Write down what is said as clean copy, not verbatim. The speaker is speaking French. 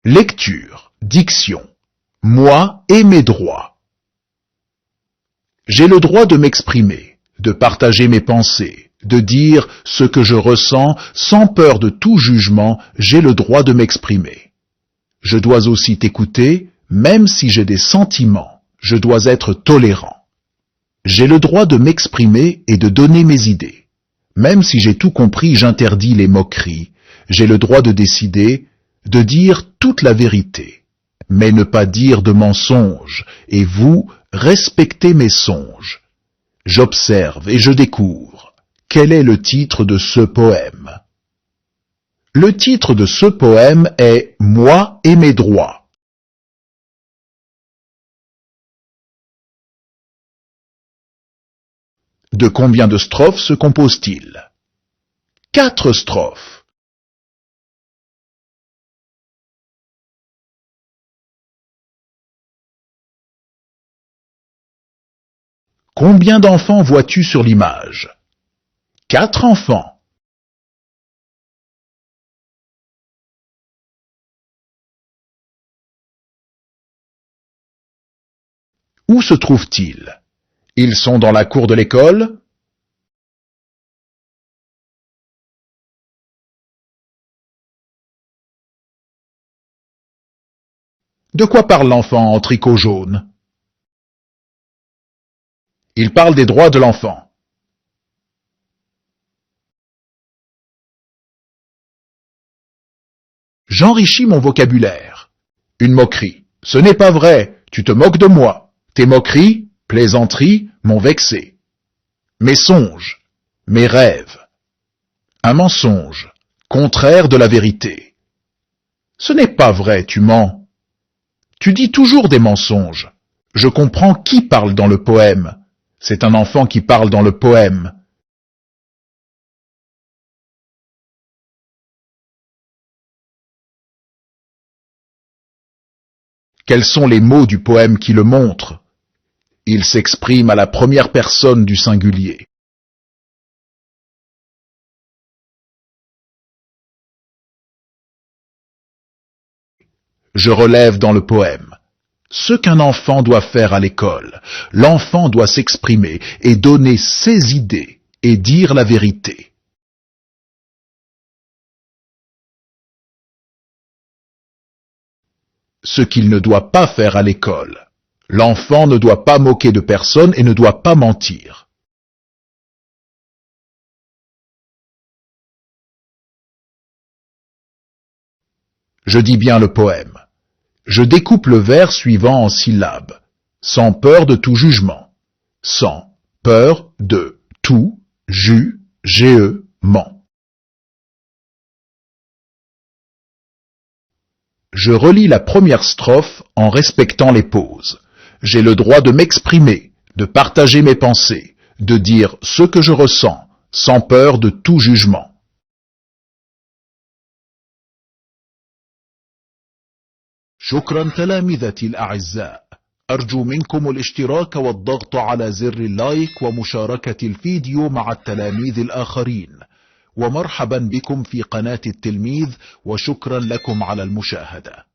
Lecture, diction. Moi et mes droits. J'ai le droit de m'exprimer, de partager mes pensées, de dire ce que je ressens sans peur de tout jugement, j'ai le droit de m'exprimer. Je dois aussi t'écouter, même si j'ai des sentiments, je dois être tolérant. J'ai le droit de m'exprimer et de donner mes idées. Même si j'ai tout compris, j'interdis les moqueries. J'ai le droit de décider, de dire toute la vérité, mais ne pas dire de mensonges, et vous, respectez mes songes. J'observe et je découvre. Quel est le titre de ce poème? Le titre de ce poème est « Moi et mes droits ». De combien de strophes se compose-t-il? 4 strophes. Combien d'enfants vois-tu sur l'image? 4 enfants. Où se trouvent-ils? Ils sont dans la cour de l'école? De quoi parle l'enfant en tricot jaune? Il parle des droits de l'enfant. J'enrichis mon vocabulaire. Une moquerie. Ce n'est pas vrai, tu te moques de moi. Tes moqueries, plaisanteries, m'ont vexé. Mes songes, mes rêves. Un mensonge, contraire de la vérité. Ce n'est pas vrai, tu mens. Tu dis toujours des mensonges. Je comprends qui parle dans le poème. C'est un enfant qui parle dans le poème. Quels sont les mots du poème qui le montrent? Il s'exprime à la première personne du singulier. Je relève dans le poème ce qu'un enfant doit faire à l'école. L'enfant doit s'exprimer et donner ses idées et dire la vérité. Ce qu'il ne doit pas faire à l'école. L'enfant ne doit pas moquer de personne et ne doit pas mentir. Je dis bien le poème. Je découpe le vers suivant en syllabes, sans peur de tout jugement, sans peur de tout jugement. Je relis la première strophe en respectant les pauses. J'ai le droit de m'exprimer, de partager mes pensées, de dire ce que je ressens, sans peur de tout jugement. شكرا تلامذتي الأعزاء. أرجو منكم الاشتراك والضغط على زر اللايك ومشاركة الفيديو مع التلاميذ الآخرين. ومرحبا بكم في قناة التلميذ وشكرا لكم على المشاهدة.